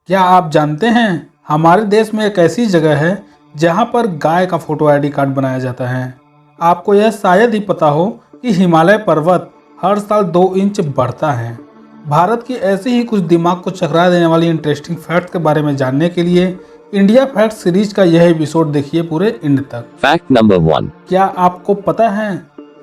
क्या आप जानते हैं हमारे देश में एक ऐसी जगह है जहां पर गाय का फोटो आईडी कार्ड बनाया जाता है। आपको यह शायद ही पता हो कि हिमालय पर्वत हर साल 2 इंच बढ़ता है। भारत की ऐसी ही कुछ दिमाग को चकरा देने वाली इंटरेस्टिंग फैक्ट के बारे में जानने के लिए इंडिया फैक्ट सीरीज का यह एपिसोड देखिए पूरे एंड तक। Fact number 1। क्या आपको पता है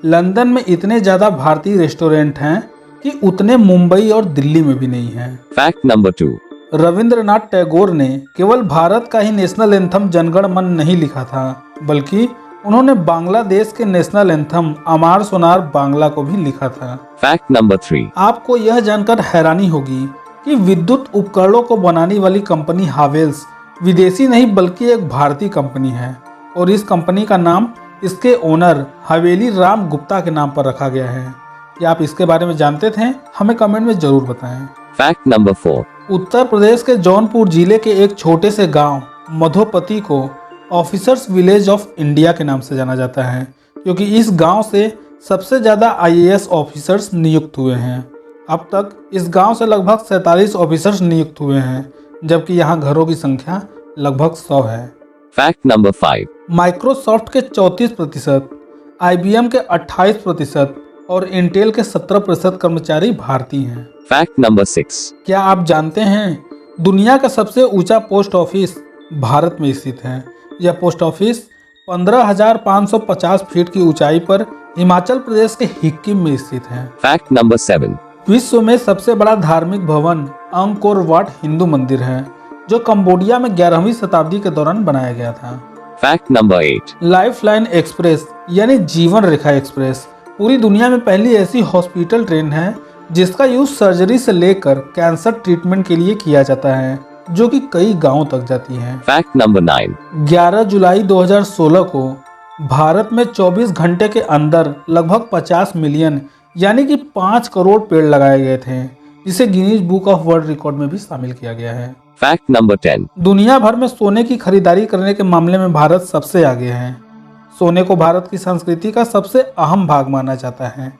लंदन में इतने ज्यादा भारतीय रेस्टोरेंट हैं कि उतने मुंबई और दिल्ली में भी नहीं हैं। Fact number 2। रविंद्रनाथ टैगोर ने केवल भारत का ही नेशनल एंथम जनगण मन नहीं लिखा था, बल्कि उन्होंने बांग्लादेश के नेशनल एंथम अमार सोनार बांग्ला को भी लिखा था। Fact number 3। आपको यह जानकर हैरानी होगी कि विद्युत उपकरणों को बनाने वाली कंपनी हावेल्स विदेशी नहीं बल्कि एक भारतीय कंपनी है और इस कंपनी का नाम इसके ओनर हवेली राम गुप्ता के नाम पर रखा गया है। क्या आप इसके बारे में जानते थे? हमें कमेंट में जरूर बताएं। Fact number 4। उत्तर प्रदेश के जौनपुर जिले के एक छोटे से गांव मधोपति को ऑफिसर्स विलेज ऑफ इंडिया के नाम से जाना जाता है, क्योंकि इस गांव से सबसे ज़्यादा आईएएस ऑफिसर्स नियुक्त हुए हैं। अब तक इस गांव से लगभग 47 ऑफिसर्स नियुक्त हुए हैं, जबकि यहां घरों की संख्या लगभग 100 है। Fact number 5। माइक्रोसॉफ्ट के 34%, IBM के 28% और इंटेल के 17% कर्मचारी भारतीय हैं। Fact number 6। क्या आप जानते हैं दुनिया का सबसे ऊंचा पोस्ट ऑफिस भारत में स्थित है। यह पोस्ट ऑफिस 15,550 फीट की ऊंचाई पर हिमाचल प्रदेश के सिक्किम में स्थित है। Fact number 7। विश्व में सबसे बड़ा धार्मिक भवन अंकोर वाट हिंदू मंदिर है, जो कंबोडिया में 11वीं शताब्दी के दौरान बनाया गया था। Fact number 8। लाइफलाइन एक्सप्रेस यानी जीवन रेखा एक्सप्रेस पूरी दुनिया में पहली ऐसी हॉस्पिटल ट्रेन है जिसका यूज सर्जरी से लेकर कैंसर ट्रीटमेंट के लिए किया जाता है, जो कि कई गांवों तक जाती है। Fact number 9। 11 जुलाई 2016 को भारत में 24 घंटे के अंदर लगभग 50 मिलियन यानी कि 5 करोड़ पेड़ लगाए गए थे, जिसे Guinness book of world record में भी शामिल किया गया है। Fact number 10। दुनिया भर में सोने की खरीदारी करने के मामले में भारत सबसे आगे है। सोने को भारत की संस्कृति का सबसे अहम भाग माना जाता है,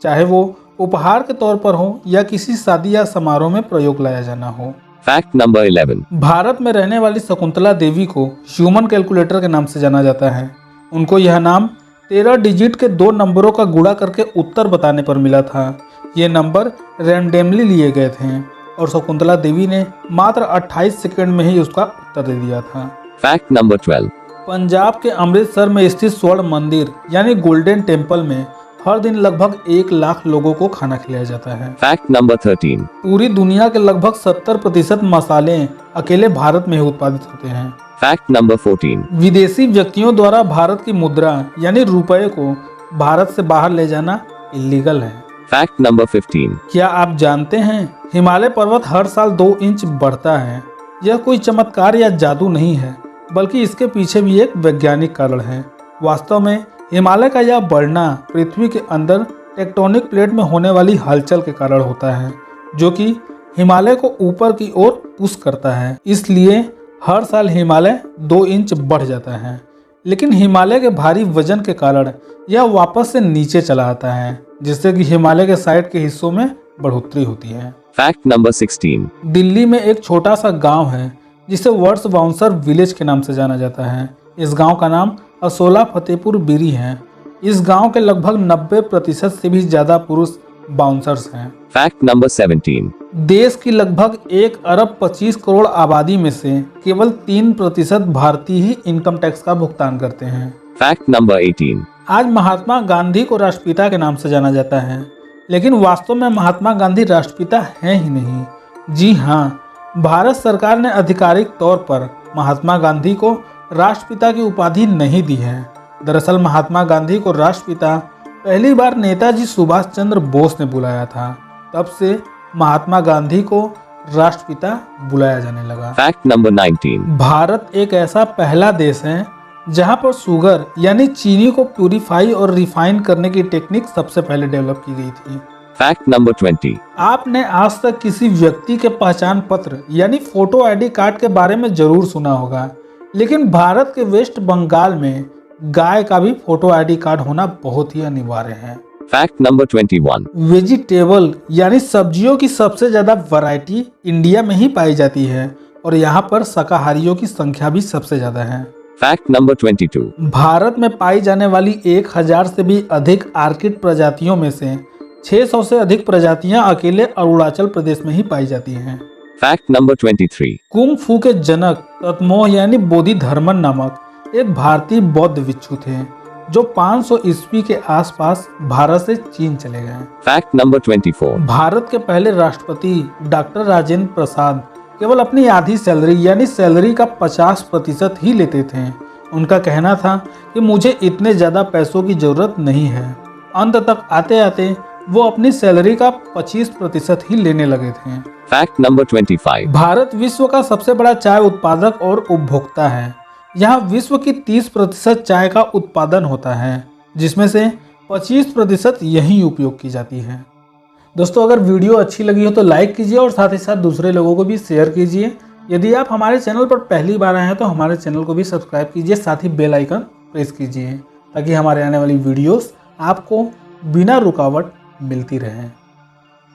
चाहे वो उपहार के तौर पर हो या किसी शादी या समारोह में प्रयोग लाया जाना हो। Fact number 11। भारत में रहने वाली शकुंतला देवी को ह्यूमन कैलकुलेटर के नाम से जाना जाता है। उनको यह नाम 13 डिजिट के 2 नंबरों का गुणा करके उत्तर बताने पर मिला था। ये नंबर रैंडमली लिए गए थे और शकुंतला देवी ने मात्र 28 सेकंड में ही उसका उत्तर दे दिया था। Fact number 12। पंजाब के अमृतसर में स्थित स्वर्ण मंदिर यानी गोल्डन टेम्पल में हर दिन लगभग 1 लाख लोगों को खाना खिलाया जाता है। Fact number 13। पूरी दुनिया के लगभग 70% मसाले अकेले भारत में ही उत्पादित होते हैं। Fact number 14। विदेशी व्यक्तियों द्वारा भारत की मुद्रा यानी रुपए को भारत से बाहर ले जाना इलीगल है। Fact number 15। क्या आप जानते हैं हिमालय पर्वत हर साल 2 इंच बढ़ता है। यह कोई चमत्कार या जादू नहीं है, बल्कि इसके पीछे भी एक वैज्ञानिक कारण है। वास्तव में हिमालय का यह बढ़ना पृथ्वी के अंदर टेक्टोनिक प्लेट में होने वाली हलचल के कारण होता है, जो कि हिमालय को ऊपर की ओर पुश करता है। इसलिए हर साल हिमालय 2 इंच बढ़ जाता है, लेकिन हिमालय के भारी वजन के कारण यह वापस से नीचे चला आता है, जिससे कि हिमालय के साइड के हिस्सों में बढ़ोतरी होती है। Fact number 16। दिल्ली में एक छोटा सा गांव है जिसे वर्ड्स बाउंसर विलेज के नाम से जाना जाता है। इस गांव का नाम असोला फतेहपुर बीरी है। इस गांव के लगभग 90% से भी ज्यादा पुरुष बाउंसर्स हैं। Fact number 17। देश की लगभग 1 अरब 25 करोड़ आबादी में से केवल 3% भारतीय ही इनकम टैक्स का भुगतान करते हैं। Fact number 18। आज महात्मा गांधी को राष्ट्रपिता के नाम से जाना जाता है, लेकिन वास्तव में महात्मा गांधी राष्ट्रपिता हैं ही नहीं। जी हाँ, भारत सरकार ने आधिकारिक तौर पर महात्मा गांधी को राष्ट्रपिता की उपाधि नहीं दी है। दरअसल महात्मा गांधी को राष्ट्रपिता पहली बार नेताजी सुभाष चंद्र बोस ने बुलाया था। तब से महात्मा गांधी को राष्ट्रपिता बुलाया जाने लगा। Fact number 19। भारत एक ऐसा पहला देश है जहां पर शुगर यानी चीनी को प्यूरिफाई और रिफाइन करने की टेक्निक सबसे पहले डेवलप की गई थी। Fact number 20। आपने आज तक किसी व्यक्ति के पहचान पत्र यानी फोटो आईडी कार्ड के बारे में जरूर सुना होगा, लेकिन भारत के वेस्ट बंगाल में गाय का भी फोटो आईडी कार्ड होना बहुत ही अनिवार्य है। Fact number 21। वेजिटेबल यानी सब्जियों की सबसे ज्यादा वैरायटी इंडिया में ही पाई जाती है और यहाँ पर शाकाहारियों की संख्या भी सबसे ज़्यादा है। Fact number 22. भारत में पाई जाने वाली 1000 से भी अधिक आर्किड प्रजातियों में से 600 से अधिक प्रजातियां अकेले अरुणाचल प्रदेश में ही पाई जाती हैं। Fact number 23. कुंग फू के जनक तत्मोह यानी बोधिधर्मन नामक एक भारतीय बौद्ध भिक्षु थे जो 500 ईस्वी के आसपास भारत से चीन चले गए। Fact number 24. भारत के पहले राष्ट्रपति डॉक्टर राजेंद्र प्रसाद केवल अपनी आधी सैलरी यानी सैलरी का 50% ही लेते थे। उनका कहना था कि मुझे इतने ज़्यादा पैसों की ज़रूरत नहीं है। अंत तक आते आते वो अपनी सैलरी का 25% ही लेने लगे थे। Fact number 25. भारत विश्व का सबसे बड़ा चाय उत्पादक और उपभोक्ता है। यहाँ विश्व की 30% चाय का उत्पादन होता है, जिसमें से 25% यहीं उपयोग की जाती है। दोस्तों, अगर वीडियो अच्छी लगी हो तो लाइक कीजिए और साथ ही साथ दूसरे लोगों को भी शेयर कीजिए। यदि आप हमारे चैनल पर पहली बार आए हैं तो हमारे चैनल को भी सब्सक्राइब कीजिए, साथ ही बेल आइकन प्रेस कीजिए ताकि हमारे आने वाली वीडियोस आपको बिना रुकावट मिलती रहें।